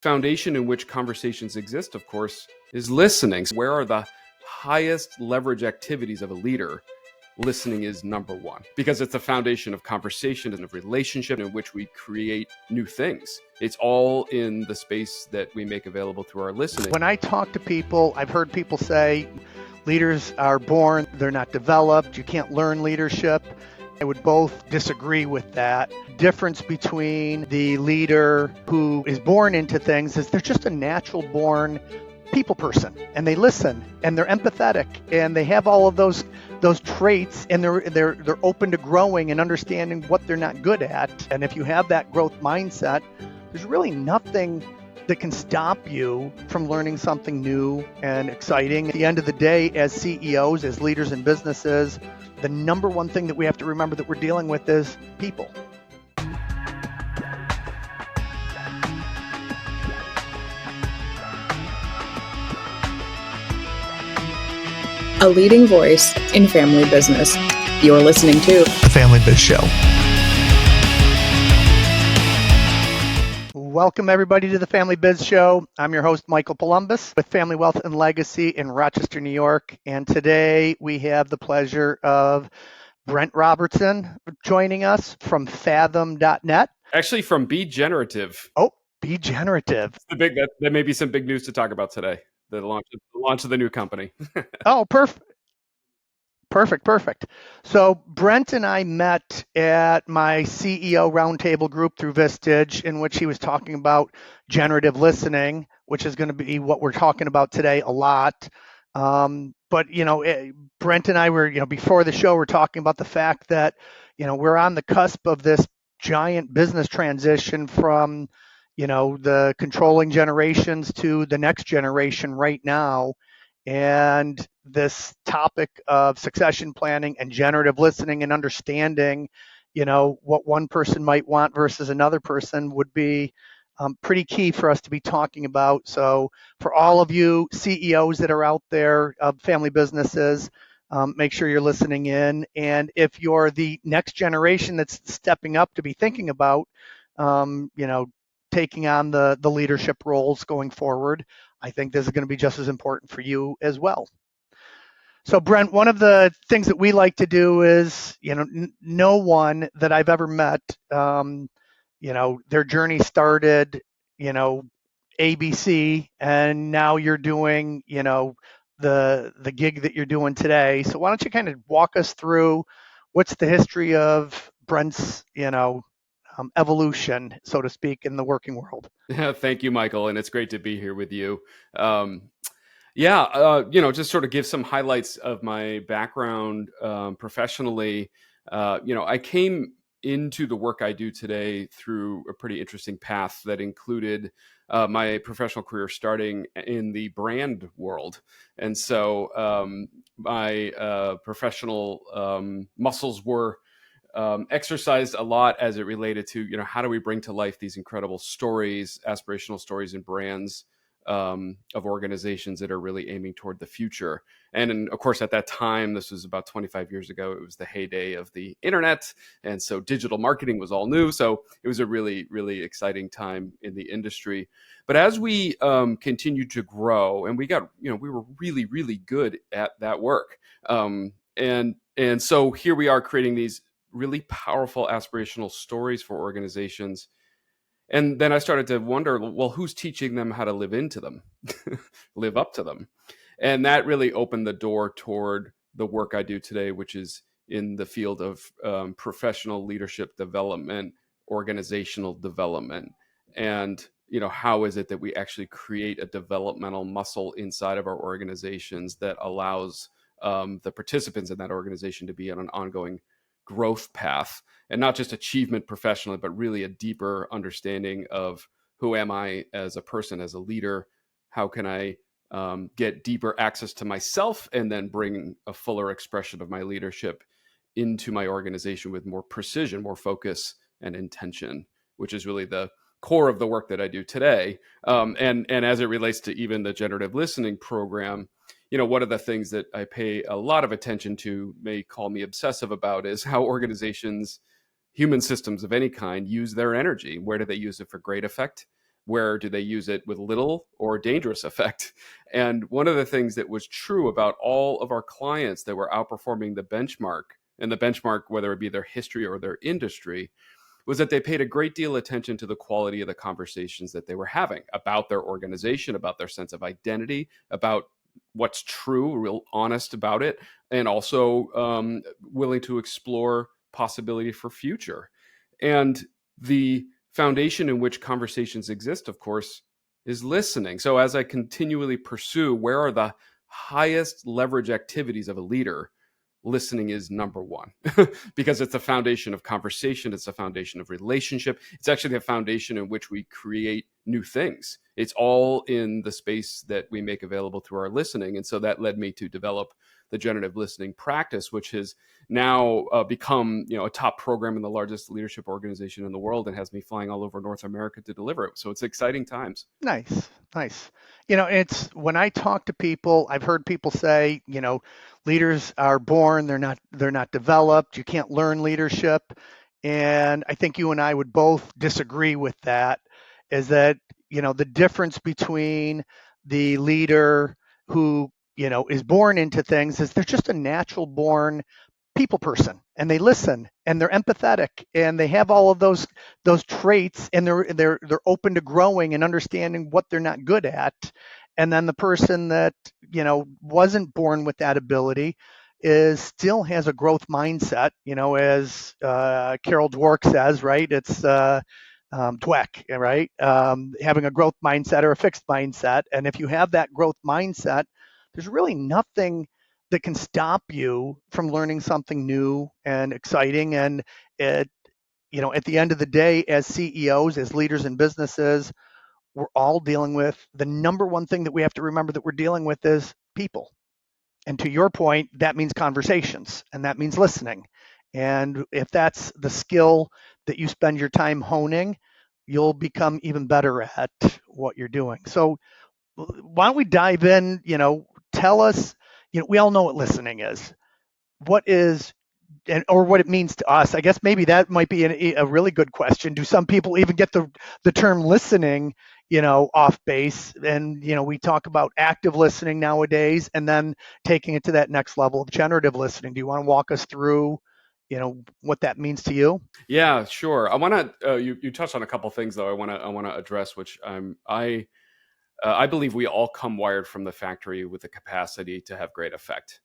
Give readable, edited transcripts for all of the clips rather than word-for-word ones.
Foundation in which conversations exist, of course, is listening. Where are the highest leverage activities of a leader? Listening is number one because it's the foundation of conversation and of relationship in which we create new things. It's all in the space that we make available through our listening. When I talk to people, I've heard people say leaders are born, they're not developed, you can't learn leadership. I would both disagree with that. Difference between the leader who is born into things is they're just a natural born people person, and they listen and they're empathetic and they have all of those traits, and they're open to growing and understanding what they're not good at. And if you have that growth mindset, there's really nothing that can stop you from learning something new and exciting. At the end of the day, as CEOs, as leaders in businesses, the number one thing that we have to remember that we're dealing with is people. A leading voice in family business. You're listening to The Family Biz Show. Welcome, everybody, to the Family Biz Show. I'm your host, Michael Palumbos, with Family Wealth and Legacy in Rochester, New York. And today we have the pleasure of Brent Robertson joining us from fathom.net. Actually, from Be Generative. Oh, Be Generative. That may be some big news to talk about today. The launch of the new company. Oh, perfect. So Brent and I met at my CEO roundtable group through Vistage, in which he was talking about generative listening, which is going to be what we're talking about today a lot. But Brent and I were, before the show, we're talking about the fact that, we're on the cusp of this giant business transition from, the controlling generations to the next generation right now. And this topic of succession planning and generative listening and understanding, what one person might want versus another person would be pretty key for us to be talking about. So for all of you CEOs that are out there of family businesses, make sure you're listening in. And if you're the next generation that's stepping up to be thinking about, taking on the leadership roles going forward, I think this is going to be just as important for you as well. So Brent, one of the things that we like to do is, no one that I've ever met, their journey started, ABC, and now you're doing, the gig that you're doing today. So why don't you kind of walk us through what's the history of Brent's, evolution, so to speak, in the working world? Yeah, thank you, Michael, and it's great to be here with you. Just sort of give some highlights of my background professionally. I came into the work I do today through a pretty interesting path that included my professional career starting in the brand world. And so my professional muscles were exercised a lot as it related to, how do we bring to life these incredible stories, aspirational stories and brands of organizations that are really aiming toward the future. And of course, at that time, this was about 25 years ago, it was the heyday of the internet. And so digital marketing was all new. So it was a really, really exciting time in the industry. But as we continued to grow, and we got, we were really, really good at that work. And so here we are creating these really powerful aspirational stories for organizations. And then I started to wonder, well, who's teaching them how to live into them, live up to them? And that really opened the door toward the work I do today, which is in the field of professional leadership development, organizational development. And, how is it that we actually create a developmental muscle inside of our organizations that allows the participants in that organization to be on an ongoing growth path, and not just achievement professionally, but really a deeper understanding of who am I as a person, as a leader? How can I get deeper access to myself and then bring a fuller expression of my leadership into my organization with more precision, more focus and intention, which is really the core of the work that I do today. And as it relates to even the generative listening program, one of the things that I pay a lot of attention to, may call me obsessive about, is how organizations, human systems of any kind, use their energy. Where do they use it for great effect? Where do they use it with little or dangerous effect? And one of the things that was true about all of our clients that were outperforming the benchmark, and the benchmark, whether it be their history or their industry, was that they paid a great deal of attention to the quality of the conversations that they were having about their organization, about their sense of identity, about what's true, real honest about it, and also willing to explore possibility for future. And the foundation in which conversations exist, of course, is listening. So as I continually pursue where are the highest leverage activities of a leader, listening is number one because it's the foundation of conversation. It's the foundation of relationship. It's actually the foundation in which we create new things. It's all in the space that we make available through our listening. And so that led me to develop the generative listening practice, which has now become, a top program in the largest leadership organization in the world and has me flying all over North America to deliver it. So it's exciting times. Nice, nice. It's when I talk to people, I've heard people say, leaders are born, they're not developed, you can't learn leadership. And I think you and I would both disagree with that, is that, the difference between the leader who, is born into things is they're just a natural born people person, and they listen and they're empathetic and they have all of those traits, and they're open to growing and understanding what they're not good at. And then the person that wasn't born with that ability still has a growth mindset, as Carol Dweck says, right? It's Dweck, right? Having a growth mindset or a fixed mindset. And if you have that growth mindset, there's really nothing that can stop you from learning something new and exciting. And at the end of the day, as CEOs, as leaders in businesses, we're all dealing with the number one thing that we have to remember that we're dealing with is people. And to your point, that means conversations and that means listening. And if that's the skill that you spend your time honing, you'll become even better at what you're doing. So why don't we dive in? Tell us, we all know what listening is. What is, or what it means to us? I guess maybe that might be a really good question. Do some people even get the term listening, off base? And, we talk about active listening nowadays, and then taking it to that next level of generative listening. Do you want to walk us through, what that means to you? Yeah, sure. I want to, you touched on a couple things though. I want to address, which I believe we all come wired from the factory with the capacity to have great effect.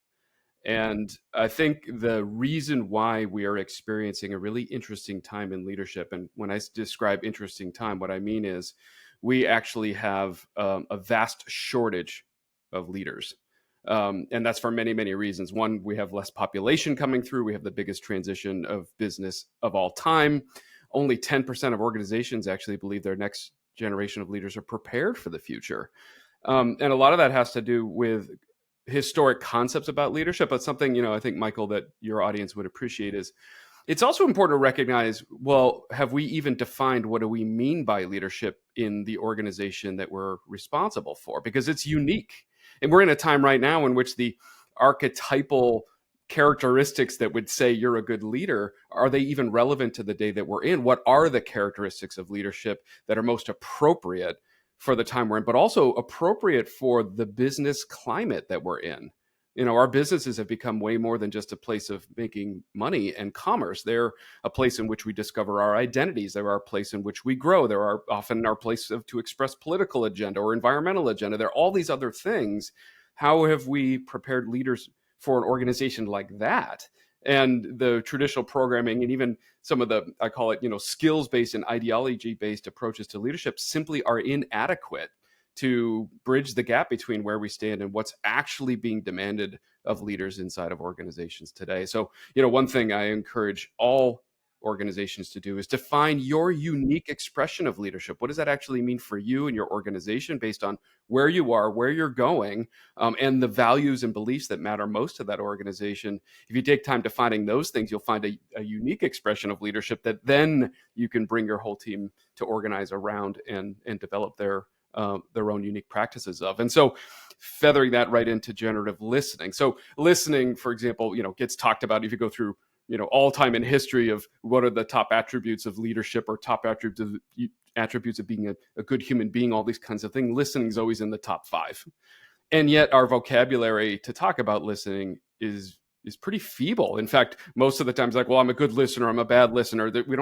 And I think the reason why we are experiencing a really interesting time in leadership, and when I describe interesting time, what I mean is we actually have a vast shortage of leaders. And that's for many, many reasons. One, we have less population coming through. We have the biggest transition of business of all time. Only 10% of organizations actually believe their next generation of leaders are prepared for the future. And a lot of that has to do with historic concepts about leadership. But something, I think, Michael, that your audience would appreciate is it's also important to recognize, well, have we even defined what do we mean by leadership in the organization that we're responsible for? Because it's unique. And we're in a time right now in which the archetypal characteristics that would say you're a good leader, are they even relevant to the day that we're in? What are the characteristics of leadership that are most appropriate for the time we're in, but also appropriate for the business climate that we're in? Our businesses have become way more than just a place of making money and commerce. They're a place in which we discover our identities. They're our place in which we grow. They're often our place to express political agenda or environmental agenda. There are all these other things. How have we prepared leaders for an organization like that? And the traditional programming and even some of the, I call it, skills-based and ideology-based approaches to leadership simply are inadequate to bridge the gap between where we stand and what's actually being demanded of leaders inside of organizations today. So, one thing I encourage all organizations to do is define your unique expression of leadership. What does that actually mean for you and your organization based on where you are, where you're going, and the values and beliefs that matter most to that organization? If you take time defining those things, you'll find a unique expression of leadership that then you can bring your whole team to organize around and develop their own unique practices of. And so feathering that right into generative listening. So listening, for example, gets talked about if you go through, all time in history of what are the top attributes of leadership or top attributes of attributes of being a good human being, all these kinds of things, listening is always in the top 5. And yet our vocabulary to talk about listening is pretty feeble. In fact, most of the times, like, well, I'm a good listener, I'm a bad listener. That we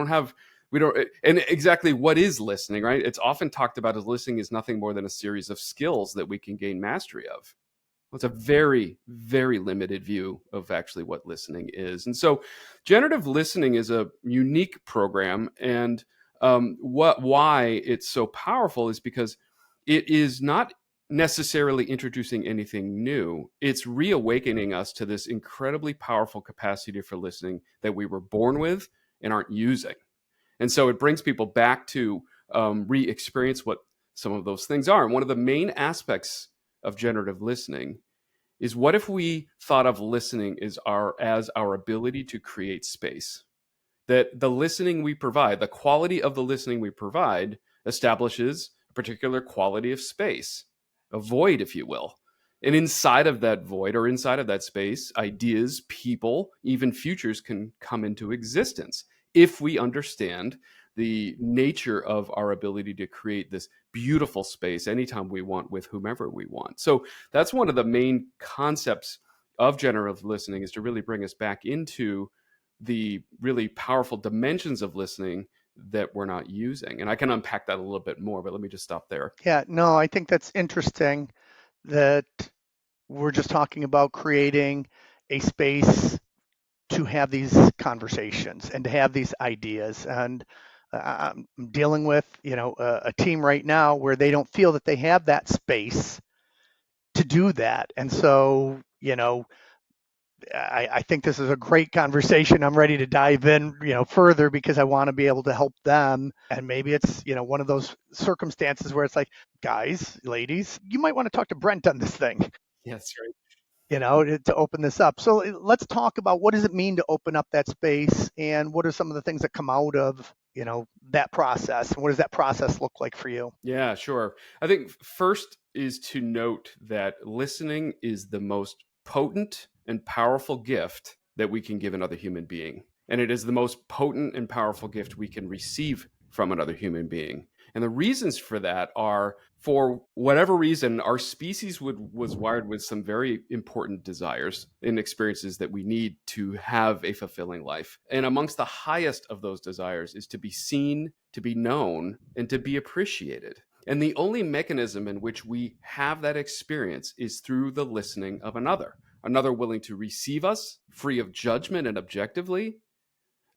don't, and exactly what is listening, right? It's often talked about as listening is nothing more than a series of skills that we can gain mastery of. Well, it's a very, very limited view of actually what listening is. And so generative listening is a unique program. And why it's so powerful is because it is not necessarily introducing anything new. It's reawakening us to this incredibly powerful capacity for listening that we were born with and aren't using. And so it brings people back to re-experience what some of those things are. And one of the main aspects of generative listening is, what if we thought of listening as our ability to create space? That the listening we provide, the quality of the listening we provide, establishes a particular quality of space, a void, if you will. And inside of that void, or inside of that space, ideas, people, even futures can come into existence if we understand the nature of our ability to create this beautiful space anytime we want with whomever we want. So that's one of the main concepts of generative listening, is to really bring us back into the really powerful dimensions of listening that we're not using. And I can unpack that a little bit more, but let me just stop there. Yeah, no, I think that's interesting that we're just talking about creating a space to have these conversations and to have these ideas. And I'm dealing with, a team right now where they don't feel that they have that space to do that. And so, I think this is a great conversation. I'm ready to dive in, further, because I want to be able to help them. And maybe it's, one of those circumstances where it's like, guys, ladies, you might want to talk to Brent on this thing. Yes, right. To open this up. So let's talk about, what does it mean to open up that space, and what are some of the things that come out of, that process, and what does that process look like for you? Yeah, sure. I think first is to note that listening is the most potent and powerful gift that we can give another human being. And it is the most potent and powerful gift we can receive from another human being. And the reasons for that are, for whatever reason, our species was wired with some very important desires and experiences that we need to have a fulfilling life. And amongst the highest of those desires is to be seen, to be known, and to be appreciated. And the only mechanism in which we have that experience is through the listening of another willing to receive us, free of judgment and objectively,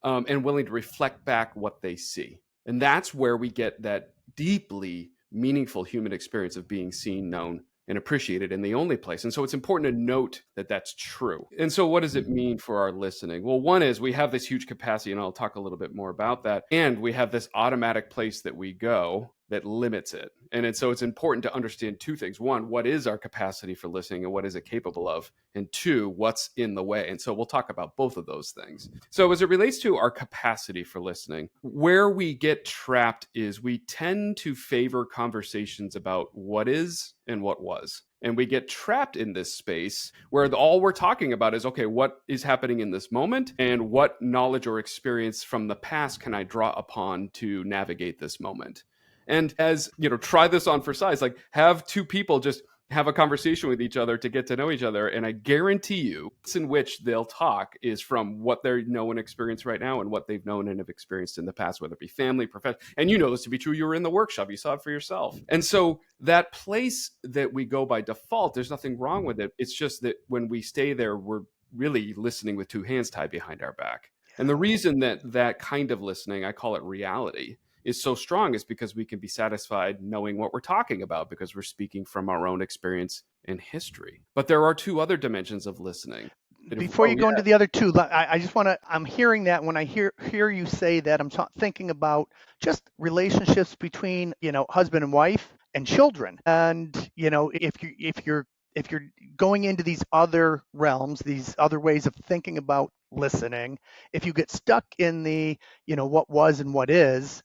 and willing to reflect back what they see. And that's where we get that deeply meaningful human experience of being seen, known, and appreciated in the only place. And so it's important to note that that's true. And so what does it mean for our listening? Well, one is we have this huge capacity, and I'll talk a little bit more about that. And we have this automatic place that we go that limits it. And so it's important to understand two things. One, what is our capacity for listening and what is it capable of? And two, what's in the way? And so we'll talk about both of those things. So as it relates to our capacity for listening, where we get trapped is we tend to favor conversations about what is and what was. And we get trapped in this space where all we're talking about is, okay, what is happening in this moment, and what knowledge or experience from the past can I draw upon to navigate this moment? And as try this on for size, like have two people just have a conversation with each other to get to know each other. And I guarantee you, it's in which they'll talk is from what they know and experience right now and what they've known and have experienced in the past, whether it be family, profession. And you know this to be true. You were in the workshop. You saw it for yourself. And so that place that we go by default, there's nothing wrong with it. It's just that when we stay there, we're really listening with two hands tied behind our back. And the reason that kind of listening, I call it reality, is so strong is because we can be satisfied knowing what we're talking about because we're speaking from our own experience and history. But there are two other dimensions of listening. Before you go into the other two, I just want to, I'm hearing that when I hear you say that, I'm thinking about just relationships between, husband and wife and children. And, if you're going into these other realms, these other ways of thinking about listening, if you get stuck in the, what was and what is,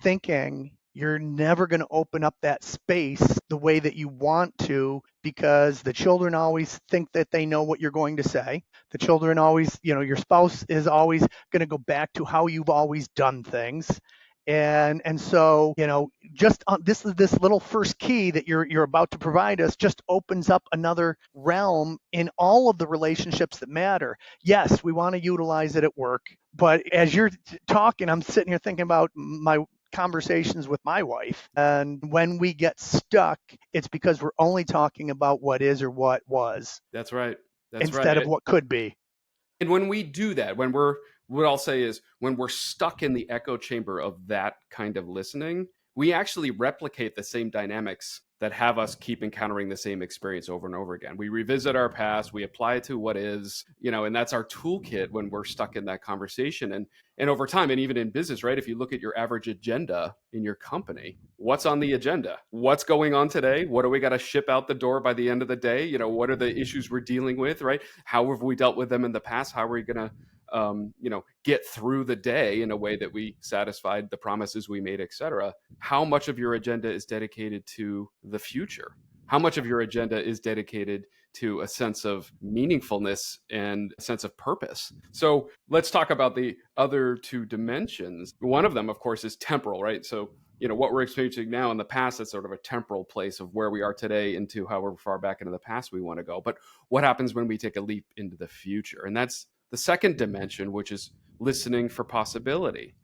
thinking, you're never going to open up that space the way that you want to, because the children always think that they know what you're going to say. The children always, your spouse is always going to go back to how you've always done things. And so, just this little first key that you're about to provide us just opens up another realm in all of the relationships that matter. Yes, we want to utilize it at work, but as you're talking, I'm sitting here thinking about my conversations with my wife. And when we get stuck, it's because we're only talking about what is or what was. That's right. That's instead right. of what could be. And when we do that, what I'll say is when we're stuck in the echo chamber of that kind of listening, we actually replicate the same dynamics that have us keep encountering the same experience over and over again. We revisit our past, we apply it to what is, and that's our toolkit when we're stuck in that conversation. And over time, and even in business, right? If you look at your average agenda in your company, what's on the agenda? What's going on today? What do we got to ship out the door by the end of the day? What are the issues we're dealing with, right? How have we dealt with them in the past? How are we going to get through the day in a way that we satisfied the promises we made, et cetera? How much of your agenda is dedicated to the future? How much of your agenda is dedicated to a sense of meaningfulness and a sense of purpose? So let's talk about the other two dimensions. One of them, of course, is temporal, right? So what we're experiencing now in the past is sort of a temporal place of where we are today into however far back into the past we want to go. But what happens when we take a leap into the future? And that's the second dimension, which is listening for possibility.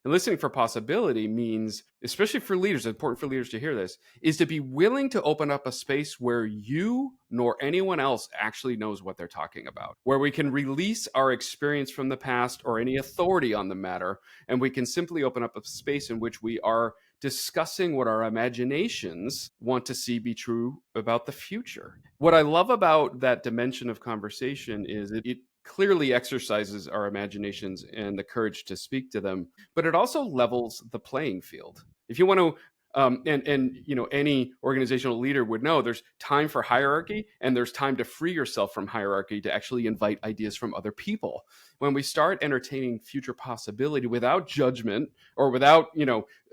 And listening for possibility means, especially for leaders, it's important for leaders to hear this, is to be willing to open up a space where you nor anyone else actually knows what they're talking about, where we can release our experience from the past or any authority on the matter, and we can simply open up a space in which we are discussing what our imaginations want to see be true about the future. What I love about that dimension of conversation is it clearly exercises our imaginations and the courage to speak to them, but it also levels the playing field. If you want to, any organizational leader would know there's time for hierarchy and there's time to free yourself from hierarchy to actually invite ideas from other people. When we start entertaining future possibility without judgment or without,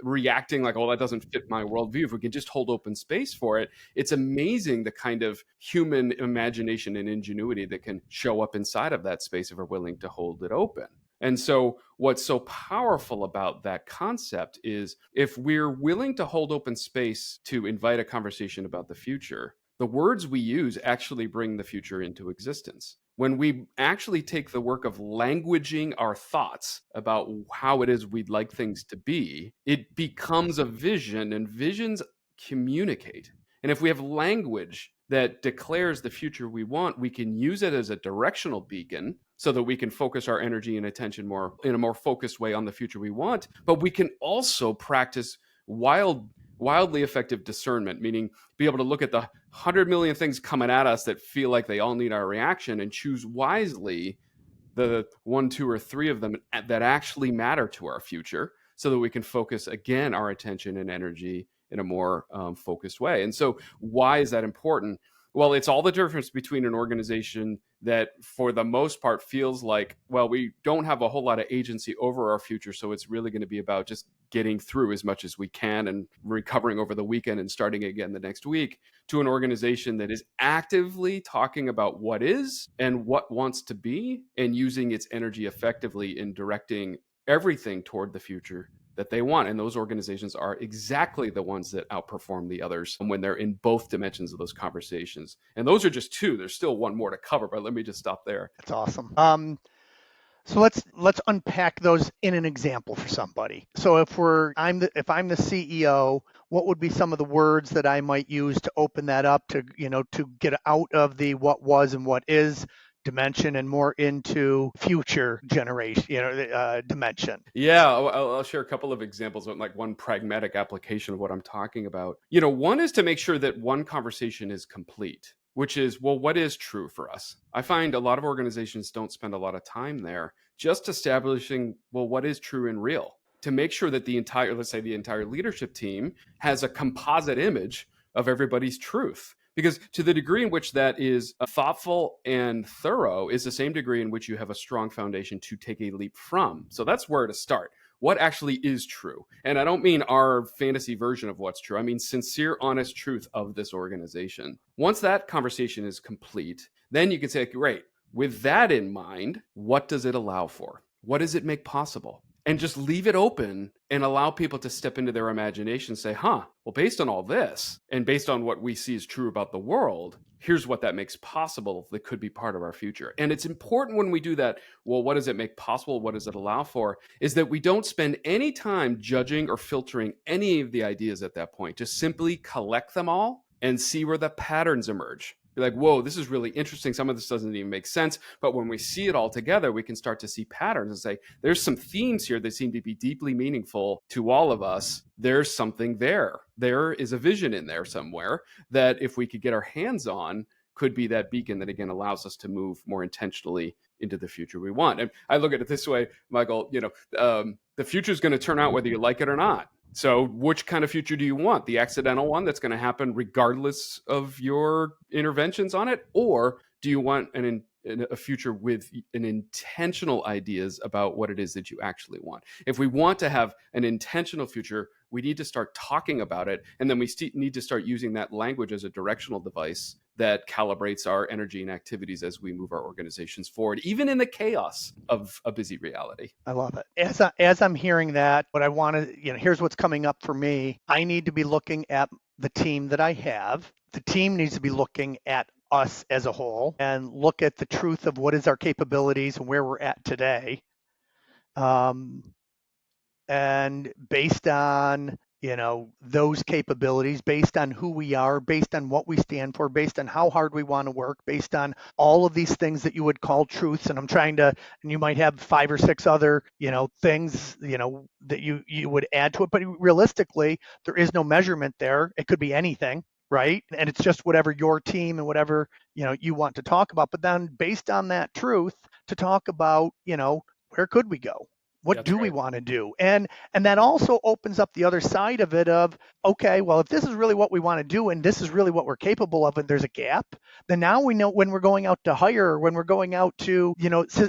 reacting like, oh, that doesn't fit my worldview, if we can just hold open space for it, it's amazing the kind of human imagination and ingenuity that can show up inside of that space if we're willing to hold it open. And so what's so powerful about that concept is if we're willing to hold open space to invite a conversation about the future, the words we use actually bring the future into existence. When we actually take the work of languaging our thoughts about how it is we'd like things to be, it becomes a vision, and visions communicate. And if we have language that declares the future we want, we can use it as a directional beacon so that we can focus our energy and attention more in a more focused way on the future we want. But we can also practice wildly effective discernment, meaning be able to look at the 100 million things coming at us that feel like they all need our reaction and choose wisely the 1, 2, or 3 of them that actually matter to our future so that we can focus again our attention and energy in a more focused way. And so why is that important? Well, it's all the difference between an organization that for the most part feels like, well, we don't have a whole lot of agency over our future, so it's really going to be about just getting through as much as we can and recovering over the weekend and starting again the next week, to an organization that is actively talking about what is and what wants to be and using its energy effectively in directing everything toward the future that they want. And those organizations are exactly the ones that outperform the others when they're in both dimensions of those conversations. And those are just two. There's still one more to cover, but let me just stop there. That's awesome. So let's unpack those in an example for somebody. So if I'm the CEO, what would be some of the words that I might use to open that up to get out of the what was and what is dimension and more into future generation dimension? Yeah, I'll share a couple of examples of like one pragmatic application of what I'm talking about. One is to make sure that one conversation is complete, which is, well, what is true for us? I find a lot of organizations don't spend a lot of time there just establishing, well, what is true and real, to make sure that the entire leadership team has a composite image of everybody's truth. Because to the degree in which that is thoughtful and thorough is the same degree in which you have a strong foundation to take a leap from. So that's where to start. What actually is true? And I don't mean our fantasy version of what's true. I mean sincere, honest truth of this organization. Once that conversation is complete, then you can say, great, with that in mind, what does it allow for? What does it make possible? and just leave it open and allow people to step into their imagination and say, well, based on all this and based on what we see is true about the world, here's what that makes possible that could be part of our future. And it's important when we do that. Well, what does it make possible? What does it allow for? Is that we don't spend any time judging or filtering any of the ideas at that point. Just simply collect them all and see where the patterns emerge. Be like, whoa, this is really interesting. Some of this doesn't even make sense. But when we see it all together, we can start to see patterns and say, there's some themes here that seem to be deeply meaningful to all of us. There's something there. There is a vision in there somewhere that if we could get our hands on, could be that beacon that, again, allows us to move more intentionally into the future we want. And I look at it this way, Michael, the future is going to turn out whether you like it or not. So which kind of future do you want? The accidental one that's going to happen regardless of your interventions on it? Or do you want a future with an intentional ideas about what it is that you actually want? If we want to have an intentional future, we need to start talking about it. And then we need to start using that language as a directional device that calibrates our energy and activities as we move our organizations forward, even in the chaos of a busy reality. I love it. As I'm hearing that, what I want to, here's what's coming up for me. I need to be looking at the team that I have. The team needs to be looking at us as a whole and look at the truth of what is our capabilities and where we're at today. And based on those capabilities, based on who we are, based on what we stand for, based on how hard we want to work, based on all of these things that you would call truths. And I'm trying to, and you might have 5 or 6 other, things, that you would add to it. But realistically, there is no measurement there. It could be anything, right? And it's just whatever your team and whatever, you want to talk about. But then based on that truth, to talk about, where could we go? What do we want to do? And that also opens up the other side of it of, okay, well, if this is really what we want to do and this is really what we're capable of and there's a gap, then now we know when we're going out to hire, or when we're going out to,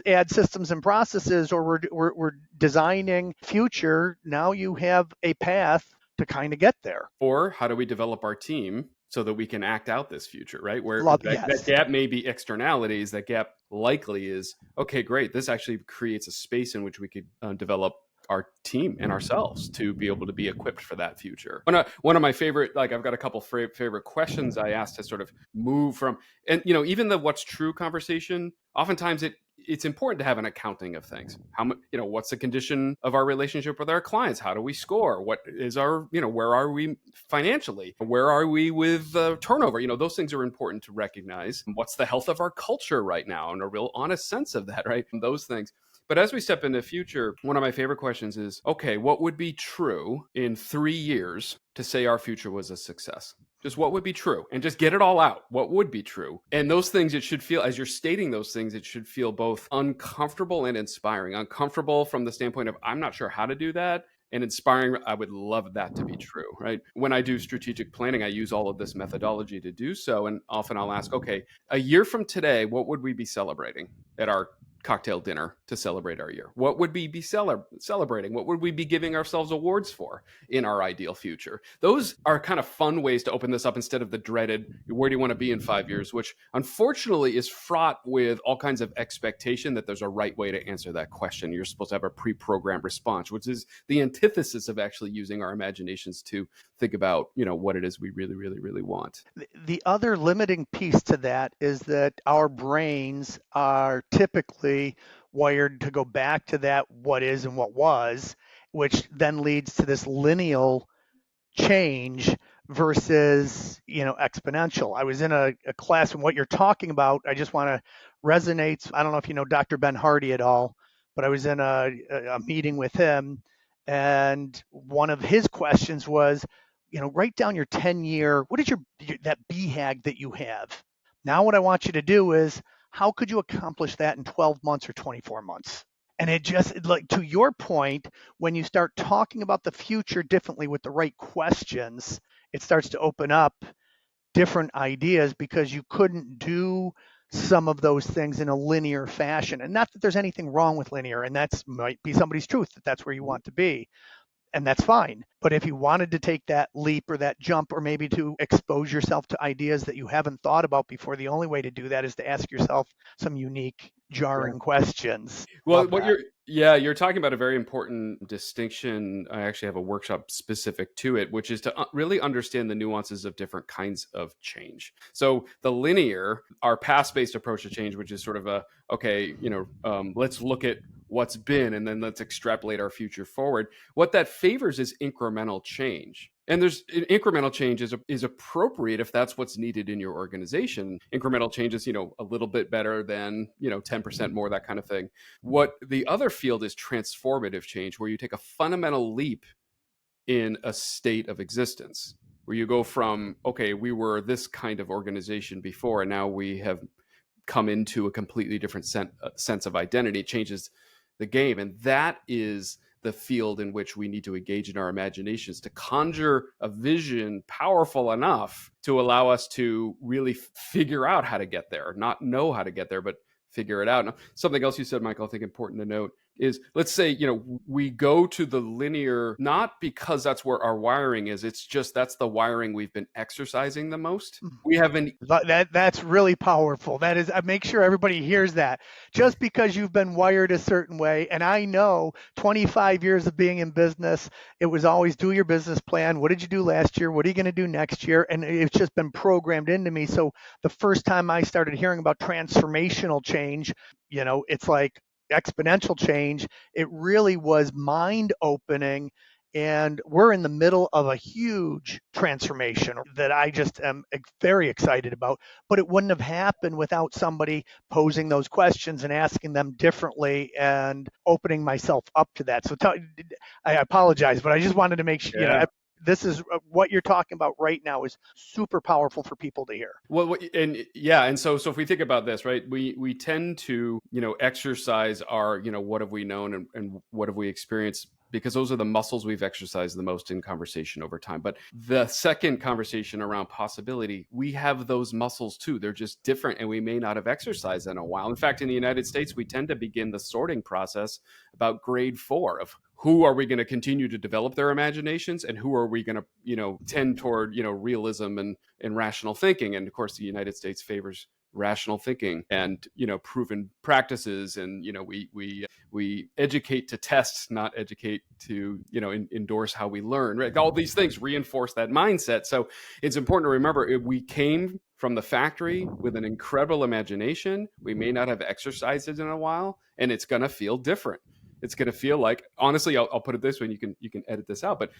add systems and processes, or we're designing future, now you have a path to kind of get there. Or how do we develop our team so that we can act out this future, right? Where that gap may be externalities, that gap likely is, okay, great. This actually creates a space in which we could develop our team and ourselves to be able to be equipped for that future. One of my favorite, I've got a couple favorite questions I asked to sort of move from, and even the what's true conversation, oftentimes it's important to have an accounting of things. How much, what's the condition of our relationship with our clients? How do we score? What is our, where are we financially? Where are we with turnover? Those things are important to recognize. What's the health of our culture right now? And a real honest sense of that, right? And those things. But as we step into the future, one of my favorite questions is, okay, what would be true in 3 years to say our future was a success? Just what would be true? And just get it all out. What would be true? And those things, it should feel, as you're stating those things, it should feel both uncomfortable and inspiring. Uncomfortable from the standpoint of, I'm not sure how to do that. And inspiring, I would love that to be true, right? When I do strategic planning, I use all of this methodology to do so. And often I'll ask, okay, a year from today, what would we be celebrating at our cocktail dinner to celebrate our year? What would we be celebrating? What would we be giving ourselves awards for in our ideal future? Those are kind of fun ways to open this up instead of the dreaded, where do you want to be in 5 years, which unfortunately is fraught with all kinds of expectation that there's a right way to answer that question. You're supposed to have a pre-programmed response, which is the antithesis of actually using our imaginations to think about, what it is we really, really, really want. The other limiting piece to that is that our brains are typically wired to go back to that what is and what was, which then leads to this lineal change versus exponential. I was in a class, and what you're talking about, I just want to resonate. I don't know if you know Dr. Ben Hardy at all, but I was in a meeting with him, and one of his questions was, write down your 10-year, what is that BHAG that you have? Now what I want you to do is, how could you accomplish that in 12 months or 24 months? And it just, to your point, when you start talking about the future differently with the right questions, it starts to open up different ideas, because you couldn't do some of those things in a linear fashion. And not that there's anything wrong with linear, and that's might be somebody's truth, that that's where you want to be. And that's fine. But if you wanted to take that leap or that jump, or maybe to expose yourself to ideas that you haven't thought about before, the only way to do that is to ask yourself some unique, jarring questions. Well, Yeah, you're talking about a very important distinction. I actually have a workshop specific to it, which is to really understand the nuances of different kinds of change. So the linear, our past-based approach to change, which is sort of a, okay, let's look at what's been and then let's extrapolate our future forward. What that favors is incremental change. And there's incremental change is appropriate if that's what's needed in your organization. Incremental change is, a little bit better than, 10% more, that kind of thing. What the other field is transformative change, where you take a fundamental leap in a state of existence, where you go from, okay, we were this kind of organization before, and now we have come into a completely different sense of identity. It changes the game. And that is the field in which we need to engage in our imaginations to conjure a vision powerful enough to allow us to really figure out how to get there, not know how to get there, but figure it out. Now, something else you said, Michael, I think important to note is, let's say, we go to the linear, not because that's where our wiring is. It's just that's the wiring we've been exercising the most. We have That's really powerful. That is, I make sure everybody hears that. Just because you've been wired a certain way, and I know 25 years of being in business, it was always do your business plan. What did you do last year? What are you going to do next year? And it's just been programmed into me. So the first time I started hearing about transformational change, it's like exponential change. It really was mind opening. And we're in the middle of a huge transformation that I just am very excited about. But it wouldn't have happened without somebody posing those questions and asking them differently and opening myself up to that. So I apologize, but I just wanted to make sure, this is what you're talking about right now is super powerful for people to hear. Well, and so if we think about this, right, we tend to, exercise our, what have we known and what have we experienced, because those are the muscles we've exercised the most in conversation over time. But the second conversation around possibility, we have those muscles too. They're just different, and we may not have exercised in a while. In fact, in the United States, we tend to begin the sorting process about grade 4 of who are we going to continue to develop their imaginations, and who are we going to, tend toward, realism and rational thinking. And of course, the United States favors rational thinking and, proven practices. And, we educate to test, not educate to, endorse how we learn, right? All these things reinforce that mindset. So it's important to remember, we came from the factory with an incredible imagination. We may not have exercised it in a while, and it's going to feel different. It's going to feel like, honestly, I'll put it this way, and you can edit this out, but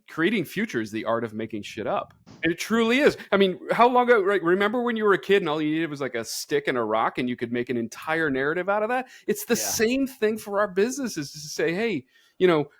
creating future is the art of making shit up. And it truly is. I mean, how long ago, right? Remember when you were a kid and all you needed was like a stick and a rock, and you could make an entire narrative out of that? It's the same thing for our businesses, to say, hey,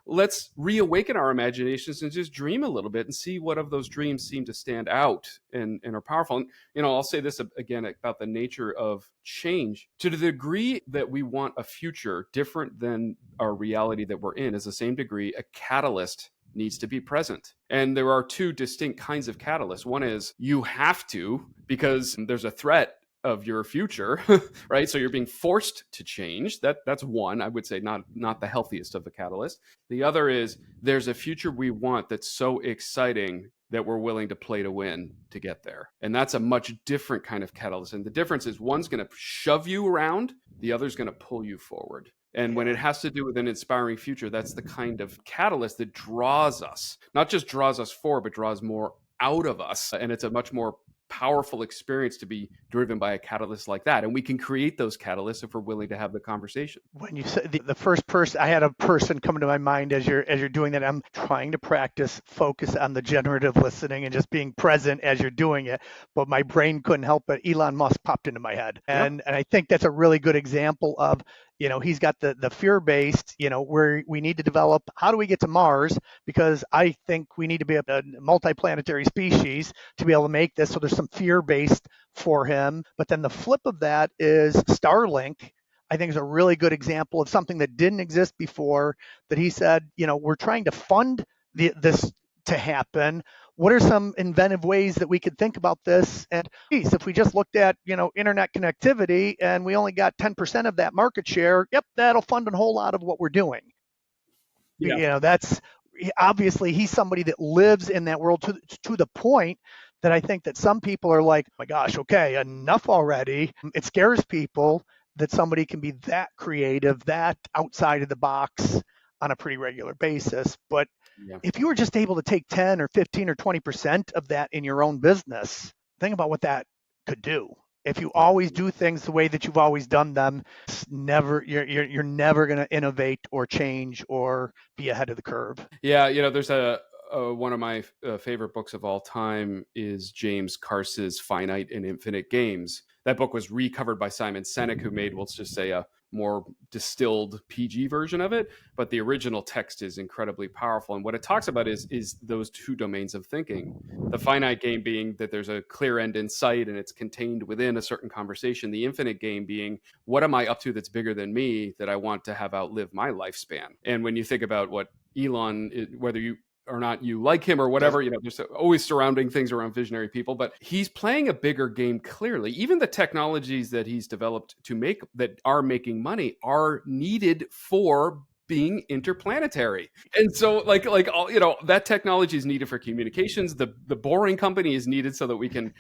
let's reawaken our imaginations and just dream a little bit and see what of those dreams seem to stand out and are powerful. And, I'll say this again about the nature of change. To the degree that we want a future different than our reality that we're in, is the same degree a catalyst needs to be present. And there are two distinct kinds of catalysts. One is you have to, because there's a threat of your future, right? So you're being forced to change. That's one, I would say, not the healthiest of the catalysts. The other is there's a future we want that's so exciting that we're willing to play to win to get there. And that's a much different kind of catalyst. And the difference is, one's going to shove you around, the other's going to pull you forward. And when it has to do with an inspiring future, that's the kind of catalyst that draws us, not just draws us forward, but draws more out of us. And it's a much more powerful experience to be driven by a catalyst like that. And we can create those catalysts if we're willing to have the conversation. When you said the first person, I had a person come to my mind as you're doing that. I'm trying to practice focus on the generative listening and just being present as you're doing it, but my brain couldn't help it. Elon Musk popped into my head. And I think that's a really good example of, he's got the fear-based, where we need to develop, how do we get to Mars? Because I think we need to be a multiplanetary species to be able to make this. So there's some fear-based for him. But then the flip of that is Starlink, I think, is a really good example of something that didn't exist before, that he said, we're trying to fund this to happen. What are some inventive ways that we could think about this? And geez, if we just looked at, internet connectivity and we only got 10% of that market share, that'll fund a whole lot of what we're doing. That's obviously, he's somebody that lives in that world to the point that I think that some people are like, oh my gosh, okay, enough already. It scares people that somebody can be that creative, that outside of the box on a pretty regular basis. But Yeah. if you were just able to take 10 or 15 or 20% of that in your own business, think about what that could do. If you Yeah. always do things the way that you've always done them, you're never going to innovate or change or be ahead of the curve. Yeah, there's one of my favorite books of all time is James Carse's Finite and Infinite Games. That book was recovered by Simon Sinek, who made, let's just say, a more distilled PG version of it. But the original text is incredibly powerful. And what it talks about is those two domains of thinking. The finite game being that there's a clear end in sight and it's contained within a certain conversation. The infinite game being, what am I up to that's bigger than me that I want to have outlive my lifespan? And when you think about what Elon, whether you or not you like him or whatever, there's always surrounding things around visionary people, but he's playing a bigger game clearly. Even the technologies that he's developed that are making money are needed for being interplanetary. And so like all, that technology is needed for communications. The Boring Company is needed so that we can,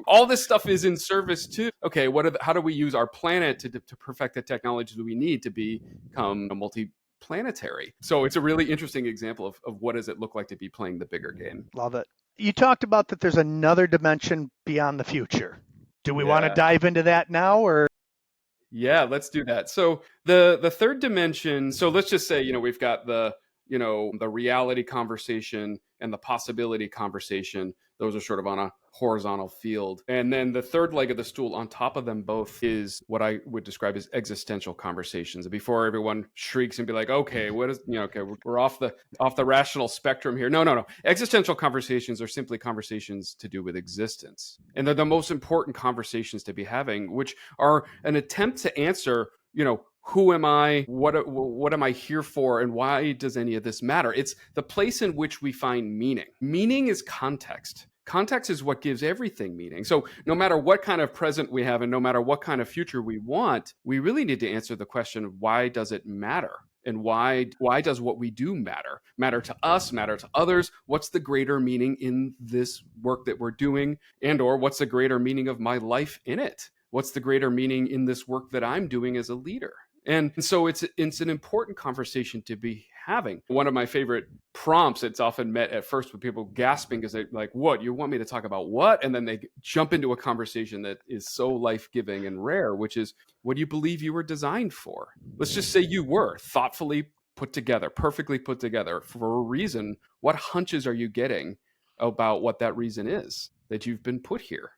all this stuff is in service to, okay, how do we use our planet to perfect the technology that we need to become a multi-planetary? So it's a really interesting example of what does it look like to be playing the bigger game. Love it. You talked about that there's another dimension beyond the future. Do we want to dive into that now, or? Yeah, let's do that. So the third dimension, so let's just say, we've got the reality conversation and the possibility conversation. Those are sort of on a horizontal field. And then the third leg of the stool on top of them both is what I would describe as existential conversations. And before everyone shrieks and be like, okay, what is, okay, we're off the rational spectrum here. No. Existential conversations are simply conversations to do with existence. And they're the most important conversations to be having, which are an attempt to answer, who am I? What am I here for? And why does any of this matter? It's the place in which we find meaning. Meaning is context. Context is what gives everything meaning. So no matter what kind of present we have and no matter what kind of future we want, we really need to answer the question, why does it matter? And why does what we do matter? Matter to us, matter to others? What's the greater meaning in this work that we're doing? And or what's the greater meaning of my life in it? What's the greater meaning in this work that I'm doing as a leader? And so it's an important conversation to be having. One of my favorite prompts, it's often met at first with people gasping because they're like, what? You want me to talk about what? And then they jump into a conversation that is so life-giving and rare, which is, what do you believe you were designed for? Let's just say you were thoughtfully put together, perfectly put together for a reason. What hunches are you getting about what that reason is that you've been put here?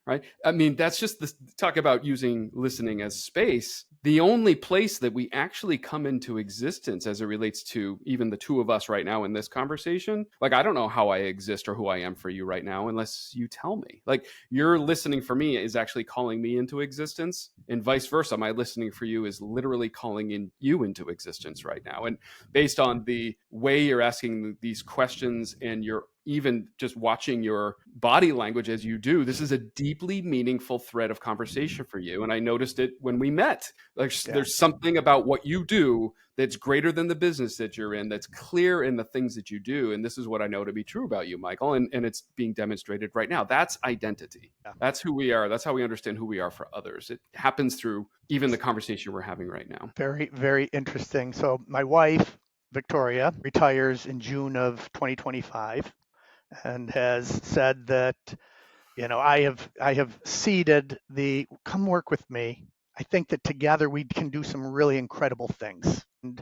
Right? I mean, that's just the talk about using listening as space. The only place that we actually come into existence as it relates to even the two of us right now in this conversation, like, I don't know how I exist or who I am for you right now unless you tell me. Like, your listening for me is actually calling me into existence, and vice versa. My listening for you is literally calling you into existence right now. And based on the way you're asking these questions and you're even just watching your body language as you do, this is a deeply meaningful thread of conversation for you. And I noticed it when we met. There's something about what you do that's greater than the business that you're in, that's clear in the things that you do. And this is what I know to be true about you, Michael. And it's being demonstrated right now. That's identity. Yeah. That's who we are. That's how we understand who we are for others. It happens through even the conversation we're having right now. Very, very interesting. So my wife, Victoria, retires in June of 2025. And has said that, I have seeded the come work with me. I think that together we can do some really incredible things. And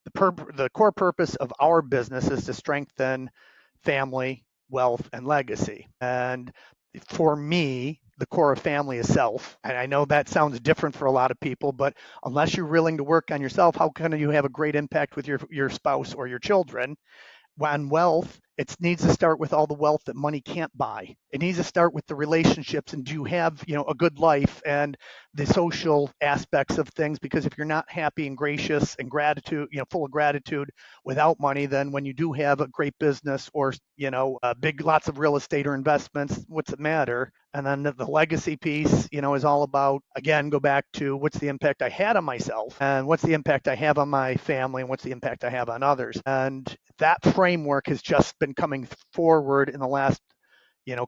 the core purpose of our business is to strengthen family, wealth, and legacy. And for me, the core of family is self. And I know that sounds different for a lot of people, but unless you're willing to work on yourself, how can you have a great impact with your spouse or your children? On wealth, it needs to start with all the wealth that money can't buy. It needs to start with the relationships, and do you have, a good life and the social aspects of things? Because if you're not happy and gracious and gratitude, full of gratitude without money, then when you do have a great business or, lots of real estate or investments, what's it matter? And then the legacy piece, is all about, again, go back to what's the impact I had on myself and what's the impact I have on my family and what's the impact I have on others. And that framework has just been coming forward in the last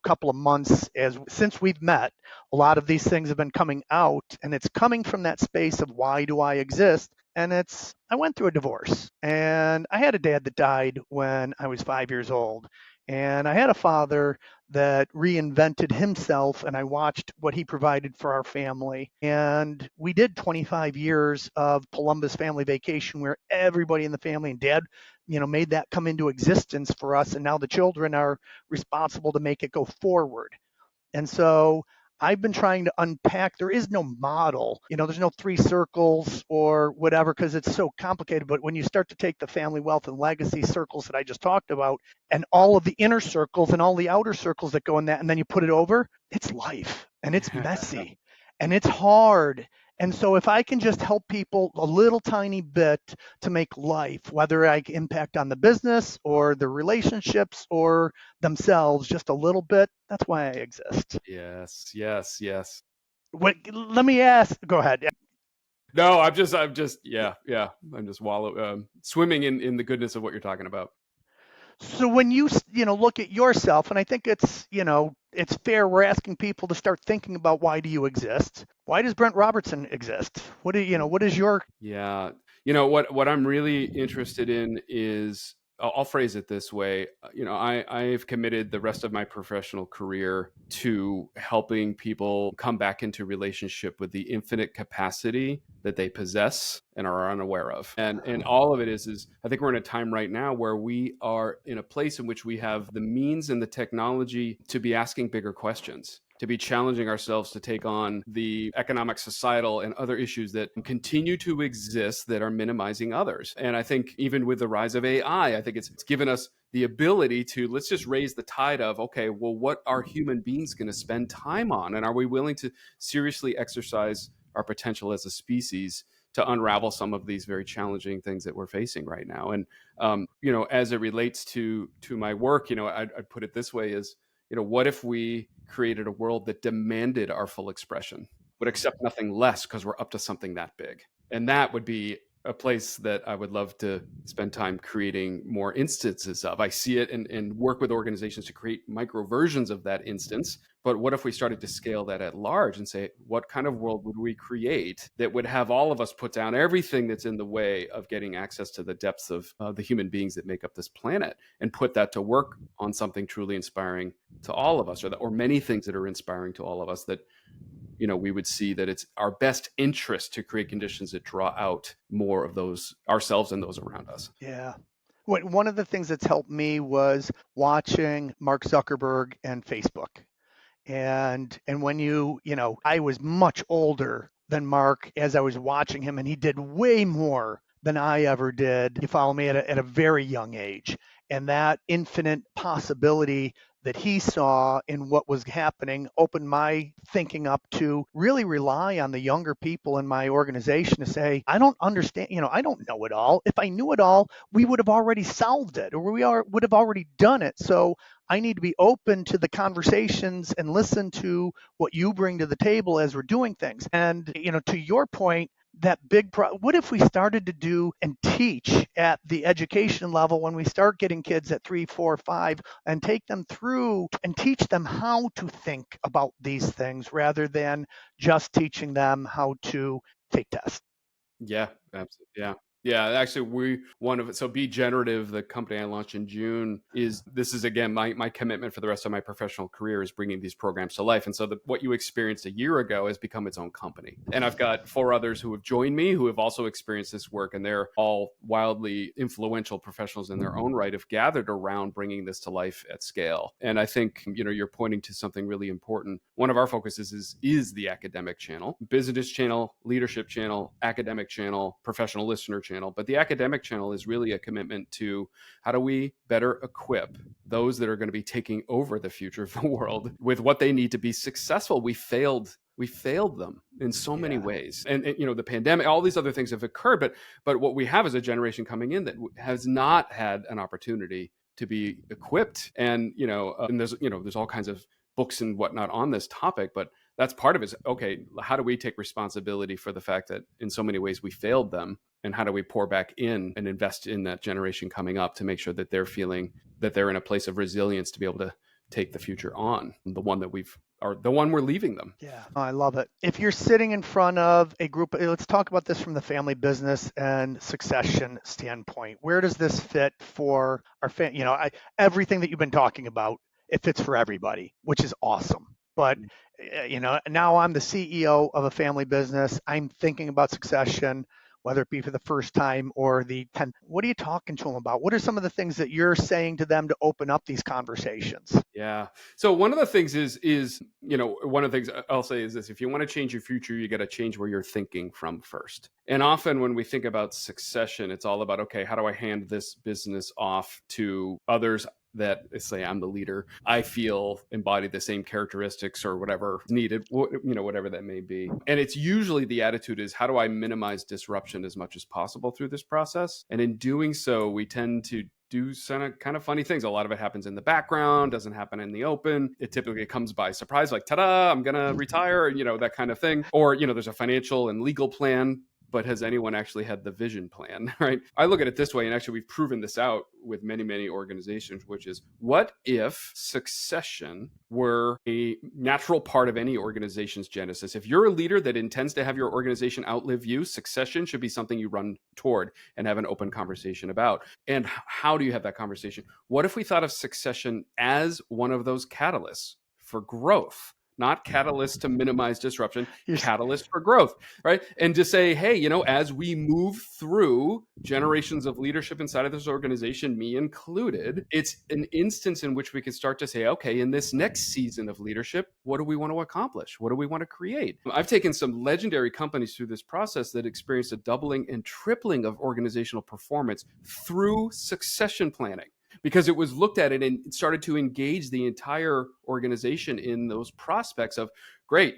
couple of months since we've met, a lot of these things have been coming out, and it's coming from that space of why do I exist? And I went through a divorce, and I had a dad that died when I was 5 years old. And I had a father that reinvented himself, and I watched what he provided for our family. And we did 25 years of Palumbos family vacation where everybody in the family and dad, made that come into existence for us. And now the children are responsible to make it go forward. And so I've been trying to unpack. There is no model, there's no three circles or whatever because it's so complicated. But when you start to take the family, wealth, and legacy circles that I just talked about and all of the inner circles and all the outer circles that go in that, and then you put it over, it's life and it's messy and it's hard. And so if I can just help people a little tiny bit to make life, whether I impact on the business or the relationships or themselves just a little bit, that's why I exist. Yes, yes, yes. Let me ask, go ahead. No, I'm just, yeah. I'm just swimming in the goodness of what you're talking about. So when you look at yourself, and I think it's fair, we're asking people to start thinking about why do you exist? Why does Brent Robertson exist? What is your... Yeah. What I'm really interested in is, I'll phrase it this way. I've committed the rest of my professional career to helping people come back into relationship with the infinite capacity that they possess and are unaware of. And all of it is I think we're in a time right now where we are in a place in which we have the means and the technology to be asking bigger questions, to be challenging ourselves to take on the economic, societal, and other issues that continue to exist that are minimizing others. And I think even with the rise of AI, I think it's given us the ability to, let's just raise the tide of, okay, well, what are human beings going to spend time on? And are we willing to seriously exercise our potential as a species to unravel some of these very challenging things that we're facing right now? And, as it relates to my work, I'd put it this way is, what if we created a world that demanded our full expression, would accept nothing less because we're up to something that big? And that would be a place that I would love to spend time creating more instances of. I see it and work with organizations to create micro versions of that instance. But what if we started to scale that at large and say, what kind of world would we create that would have all of us put down everything that's in the way of getting access to the depths of the human beings that make up this planet and put that to work on something truly inspiring to all of us, or many things that are inspiring to all of us, that we would see that it's our best interest to create conditions that draw out more of those ourselves and those around us. Yeah. One of the things that's helped me was watching Mark Zuckerberg and Facebook. And when I was much older than Mark as I was watching him, and he did way more than I ever did. You follow me at a very young age. And that infinite possibility that he saw in what was happening opened my thinking up to really rely on the younger people in my organization to say, I don't understand, I don't know it all. If I knew it all, we would have already solved it, or would have already done it. So I need to be open to the conversations and listen to what you bring to the table as we're doing things. And, to your point, that what if we started to do and teach at the education level when we start getting kids at 3, 4, 5 and take them through and teach them how to think about these things rather than just teaching them how to take tests? Yeah, absolutely. Yeah, actually, so Be Generative, the company I launched in June, this is again my commitment for the rest of my professional career is bringing these programs to life. And so what you experienced a year ago has become its own company. And I've got 4 others who have joined me who have also experienced this work, and they're all wildly influential professionals in their own right, have gathered around bringing this to life at scale. And I think you're pointing to something really important. One of our focuses is the academic channel, business channel, leadership channel, academic channel, professional listener channel. But the academic channel is really a commitment to how do we better equip those that are going to be taking over the future of the world with what they need to be successful. We failed them in so many ways. And the pandemic, all these other things have occurred, but what we have is a generation coming in that has not had an opportunity to be equipped. And and there's all kinds of books and whatnot on this topic, but that's part of it. Is, okay, how do we take responsibility for the fact that in so many ways we failed them, and how do we pour back in and invest in that generation coming up to make sure that they're feeling that they're in a place of resilience to be able take the future on, the one that the one we're leaving them. Yeah, I love it. If you're sitting in front of a group, let's talk about this from the family business and succession standpoint. Where does this fit for our everything that you've been talking about, it fits for everybody, which is awesome. But now I'm the CEO of a family business. I'm thinking about succession, whether it be for the first time or the 10th. What are you talking to them about? What are some of the things that you're saying to them to open up these conversations? Yeah. So one of the things is one of the things I'll say is this: if you want to change your future, you got to change where you're thinking from first. And often when we think about succession, it's all about, okay, how do I hand this business off to others that, say, I'm the leader, I feel embody the same characteristics or whatever needed, whatever that may be. And it's usually the attitude is, how do I minimize disruption as much as possible through this process? And in doing so, we tend to do some kind of funny things. A lot of it happens in the background, doesn't happen in the open. It typically comes by surprise, like, ta-da, I'm going to retire, that kind of thing. Or, there's a financial and legal plan, but has anyone actually had the vision plan, right? I look at it this way, and actually we've proven this out with many, many organizations, which is, what if succession were a natural part of any organization's genesis? If you're a leader that intends to have your organization outlive you, succession should be something you run toward and have an open conversation about. And how do you have that conversation? What if we thought of succession as one of those catalysts for growth? Not catalyst to minimize disruption, catalyst for growth, right? And to say, hey, as we move through generations of leadership inside of this organization, me included, it's an instance in which we can start to say, okay, in this next season of leadership, what do we want to accomplish? What do we want to create? I've taken some legendary companies through this process that experienced a doubling and tripling of organizational performance through succession planning, because it was looked at it and it started to engage the entire organization in those prospects of, great,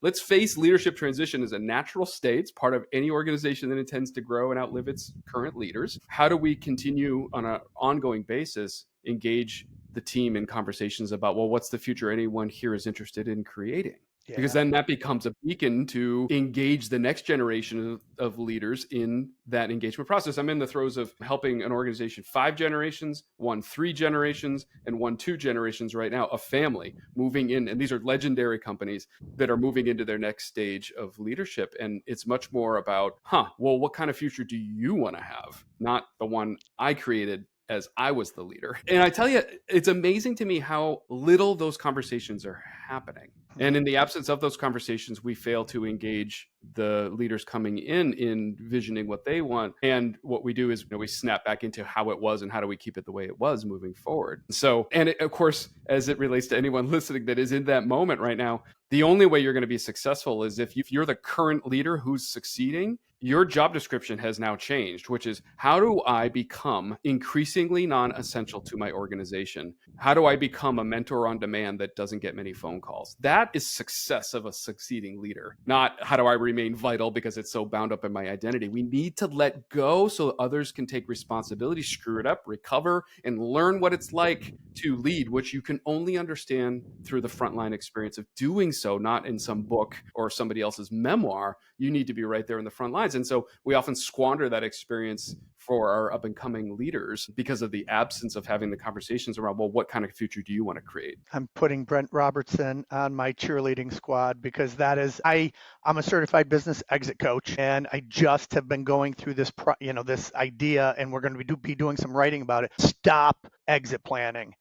let's face leadership transition as a natural state. It's part of any organization that intends to grow and outlive its current leaders. How do we continue on an ongoing basis, engage the team in conversations about, well, what's the future anyone here is interested in creating? Yeah. Because then that becomes a beacon to engage the next generation of leaders in that engagement process. I'm in the throes of helping an organization 5 generations, 1 3 generations, and 1 2 generations right now, a family moving in. And these are legendary companies that are moving into their next stage of leadership. And it's much more about, well, what kind of future do you want to have? Not the one I created as I was the leader. And I tell you, it's amazing to me how little those conversations are happening. And in the absence of those conversations, we fail to engage the leaders coming in visioning what they want. And what we do is we snap back into how it was and how do we keep it the way it was moving forward. So, and of course, as it relates to anyone listening that is in that moment right now, the only way you're going to be successful is if you're the current leader who's succeeding, your job description has now changed, which is, how do I become increasingly non-essential to my organization? How do I become a mentor on demand that doesn't get many phone calls? That is success of a succeeding leader, not how do I remain vital because it's so bound up in my identity. We need to let go so others can take responsibility, screw it up, recover, and learn what it's like to lead, which you can only understand through the frontline experience of doing so, not in some book or somebody else's memoir. You need to be right there in the front lines. And so we often squander that experience for our up and coming leaders because of the absence of having the conversations around, well, what kind of future do you want to create? I'm putting Brent Robertson on my cheerleading squad because that is, I'm a certified business exit coach, and I just have been going through this, this idea, and we're going to be doing some writing about it. Stop exit planning.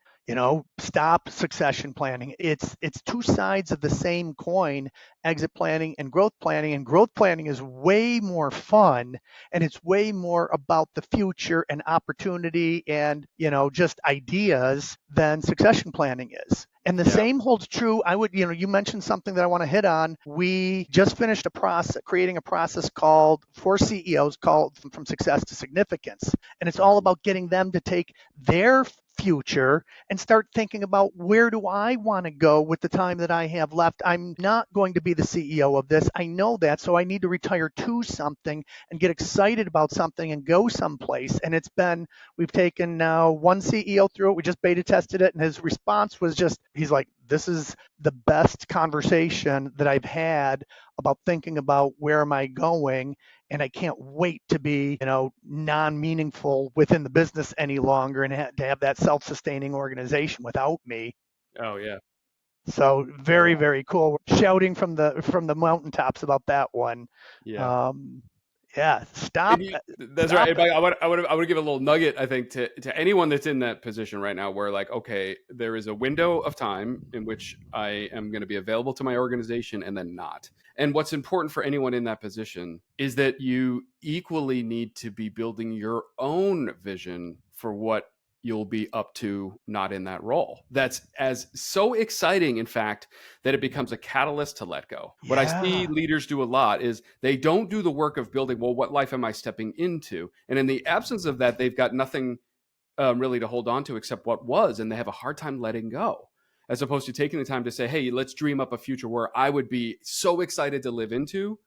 Stop succession planning. It's 2 sides of the same coin, exit planning and growth planning. And growth planning is way more fun, and it's way more about the future and opportunity and, just ideas than succession planning is. And the same holds true. You mentioned something that I want to hit on. We just finished creating a process called for CEOs called From Success to Significance. And it's all about getting them to take their future and start thinking about, where do I want to go with the time that I have left? I'm not going to be the CEO of this. I know that. So I need to retire to something and get excited about something and go someplace. And we've taken now 1 CEO through it. We just beta tested it. And his response was he's like, this is the best conversation that I've had about thinking about where am I going. And I can't wait to be, non-meaningful within the business any longer and to have that self-sustaining organization without me. Oh yeah. So very, very cool. Shouting from the mountaintops about that one. Yeah. Um, yeah, And that's right. stop. And I would give a little nugget, I think, to anyone that's in that position right now, where like, okay, there is a window of time in which I am going to be available to my organization, and then not. And what's important for anyone in that position is that you equally need to be building your own vision for what you'll be up to, not in that role. That's as so exciting, in fact, that it becomes a catalyst to let go. What I see Yeah, leaders do a lot is they don't do the work of building, well, what life am I stepping into? And in the absence of that, they've got nothing really to hold on to except what was, and they have a hard time letting go. As opposed to taking the time to say, hey, let's dream up a future where I would be so excited to live into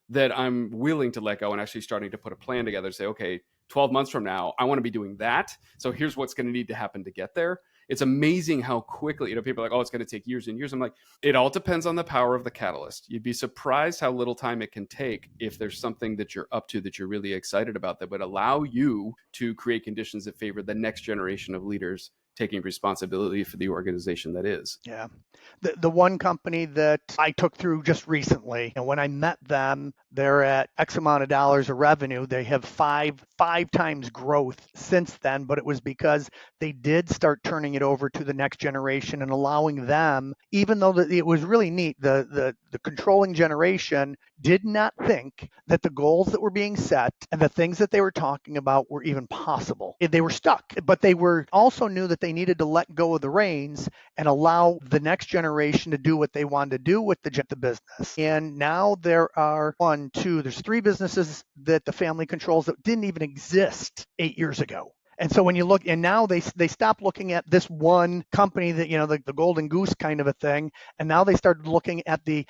that I'm willing to let go, and actually starting to put a plan together to say, okay, 12 months from now, I want to be doing that. So here's what's going to need to happen to get there. It's amazing how quickly, people are like, oh, it's going to take years and years. I'm like, it all depends on the power of the catalyst. You'd be surprised how little time it can take if there's something that you're up to that you're really excited about that would allow you to create conditions that favor the next generation of leaders taking responsibility for the organization that is. yeah. The one company that I took through just recently, and when I met them, they're at X amount of dollars of revenue. They have five times growth since then, but it was because they did start turning it over to the next generation and allowing them, even though it was really neat, the controlling generation did not think that the goals that were being set and the things that they were talking about were even possible. They were stuck, but they were also knew that they needed to let go of the reins and allow the next generation to do what they wanted to do with the business. And now there are there's 3 businesses that the family controls that didn't even exist 8 years ago. And so when you look, and now they stopped looking at this one company that, the golden goose kind of a thing, and now they started looking at the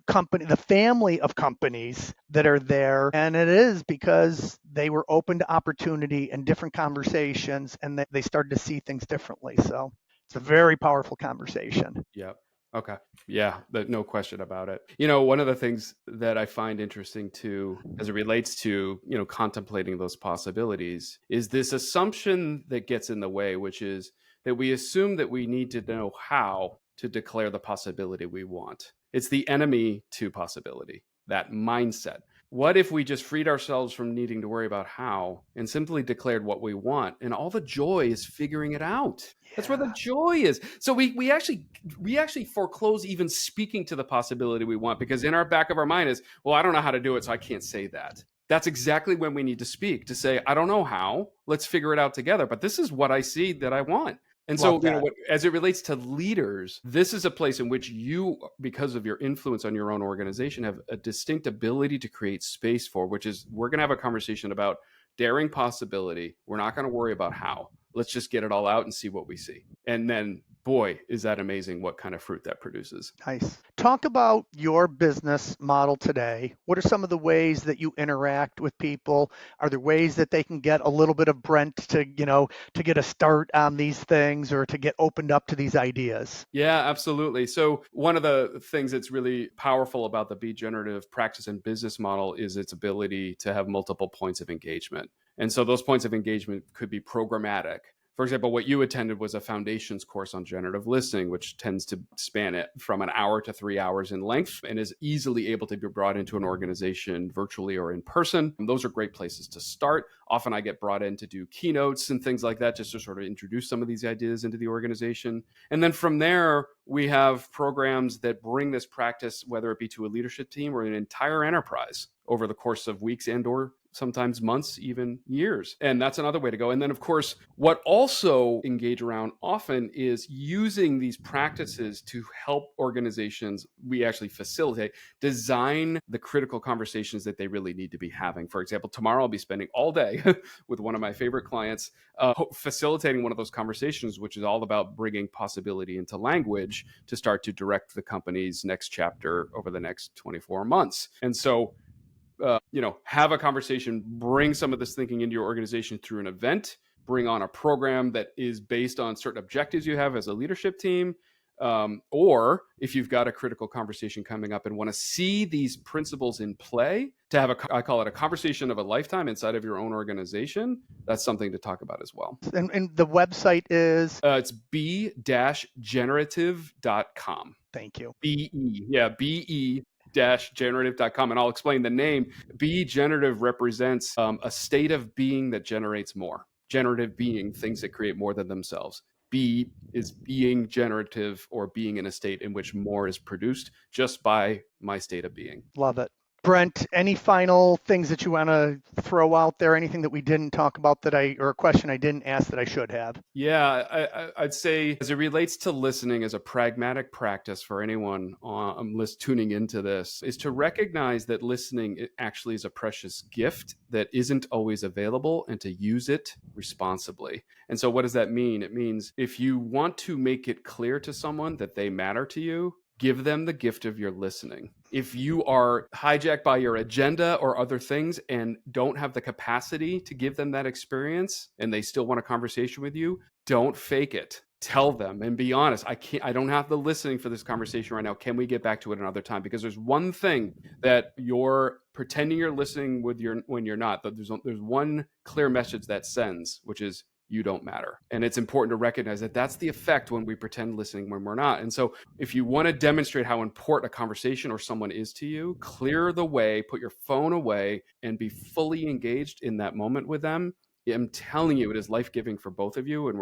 company, the family of companies that are there, and it is because they were open to opportunity and different conversations, and they started to see things differently. So it's a very powerful conversation. Yep. Okay. Yeah, no question about it. One of the things that I find interesting too, as it relates to, contemplating those possibilities, is this assumption that gets in the way, which is that we assume that we need to know how to declare the possibility we want. It's the enemy to possibility, that mindset. What if we just freed ourselves from needing to worry about how and simply declared what we want, and all the joy is figuring it out? That's where the joy is. So we actually foreclose even speaking to the possibility we want, because in our back of our mind is, well, I don't know how to do it, so I can't say that. That's exactly when we need to speak, to say, I don't know how, let's figure it out together, but this is what I see that I want. And so, as it relates to leaders, this is a place in which you, because of your influence on your own organization, have a distinct ability to create space for, which is, we're going to have a conversation about daring possibility. We're not going to worry about how. Let's just get it all out and see what we see. And then, boy, is that amazing what kind of fruit that produces. Nice. Talk about your business model today. What are some of the ways that you interact with people? Are there ways that they can get a little bit of Brent to get a start on these things, or to get opened up to these ideas? Yeah, absolutely. So one of the things that's really powerful about the Be Generative practice and business model is its ability to have multiple points of engagement. And so those points of engagement could be programmatic. For example, what you attended was a foundations course on generative listening, which tends to span it from an hour to 3 hours in length and is easily able to be brought into an organization virtually or in person. And those are great places to start. Often I get brought in to do keynotes and things like that, just to sort of introduce some of these ideas into the organization. And then from there, we have programs that bring this practice, whether it be to a leadership team or an entire enterprise, over the course of weeks and or sometimes months, even years. And that's another way to go. And then, of course, what also engage around often is using these practices to help organizations, we actually facilitate, design the critical conversations that they really need to be having. For example, tomorrow I'll be spending all day with one of my favorite clients, facilitating one of those conversations, which is all about bringing possibility into language to start to direct the company's next chapter over the next 24 months. And so have a conversation, bring some of this thinking into your organization through an event, bring on a program that is based on certain objectives you have as a leadership team, Or if you've got a critical conversation coming up and want to see these principles in play, to have I call it a conversation of a lifetime inside of your own organization, that's something to talk about as well. And the website is? It's be-generative.com. Thank you. be-generative.com. And I'll explain the name. Be Generative represents a state of being that generates more. Generative being, things that create more than themselves. Be is being generative, or being in a state in which more is produced just by my state of being. Love it. Brent, any final things that you want to throw out there? Anything that we didn't talk about or a question I didn't ask that I should have? Yeah, I'd say as it relates to listening as a pragmatic practice for anyone tuning into this, is to recognize that listening actually is a precious gift that isn't always available, and to use it responsibly. And so what does that mean? It means if you want to make it clear to someone that they matter to you, give them the gift of your listening. If you are hijacked by your agenda or other things and don't have the capacity to give them that experience, and they still want a conversation with you, don't fake it. Tell them and be honest. I don't have the listening for this conversation right now. Can we get back to it another time? Because there's one thing that you're pretending you're listening when you're not. There's one clear message that sends, which is, you don't matter. And it's important to recognize that that's the effect when we pretend listening when we're not. And so if you want to demonstrate how important a conversation or someone is to you, clear the way, put your phone away, and be fully engaged in that moment with them. I'm telling you, it is life-giving for both of you. And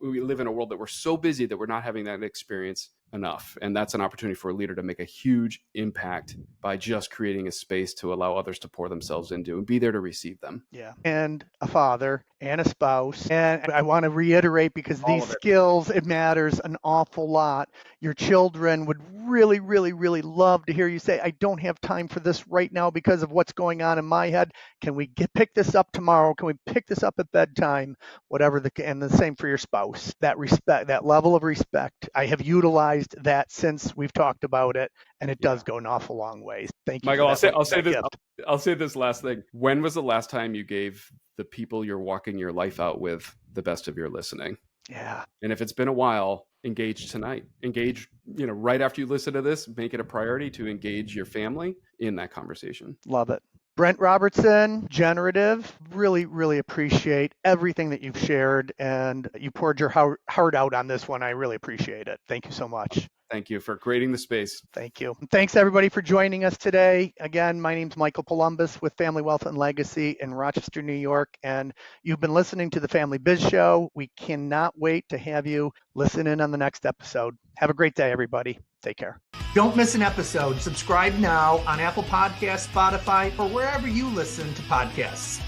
we live in a world that we're so busy that we're not having that experience enough. And that's an opportunity for a leader to make a huge impact by just creating a space to allow others to pour themselves into and be there to receive them. Yeah. And a father and a spouse. And I want to reiterate, because these skills, it matters an awful lot. Your children would really, really, really love to hear you say, I don't have time for this right now because of what's going on in my head. Can we pick this up tomorrow? Can we pick this up at bedtime? Whatever and the same for your spouse. That respect, that level of respect, I have utilized that since we've talked about it, and it does go an awful long way. Thank you, Michael. I'll say this last thing. When was the last time you gave the people you're walking your life out with the best of your listening? Yeah. And if it's been a while, engage tonight. Engage, right after you listen to this, make it a priority to engage your family in that conversation. Love it. Brent Robertson, Generative, really, really appreciate everything that you've shared, and you poured your heart out on this one. I really appreciate it. Thank you so much. Thank you for creating the space. Thank you. And thanks everybody for joining us today. Again, my name's Michael Palumbos with Family Wealth and Legacy in Rochester, New York, and you've been listening to the Family Biz Show. We cannot wait to have you listen in on the next episode. Have a great day, everybody. Take care. Don't miss an episode. Subscribe now on Apple Podcasts, Spotify, or wherever you listen to podcasts.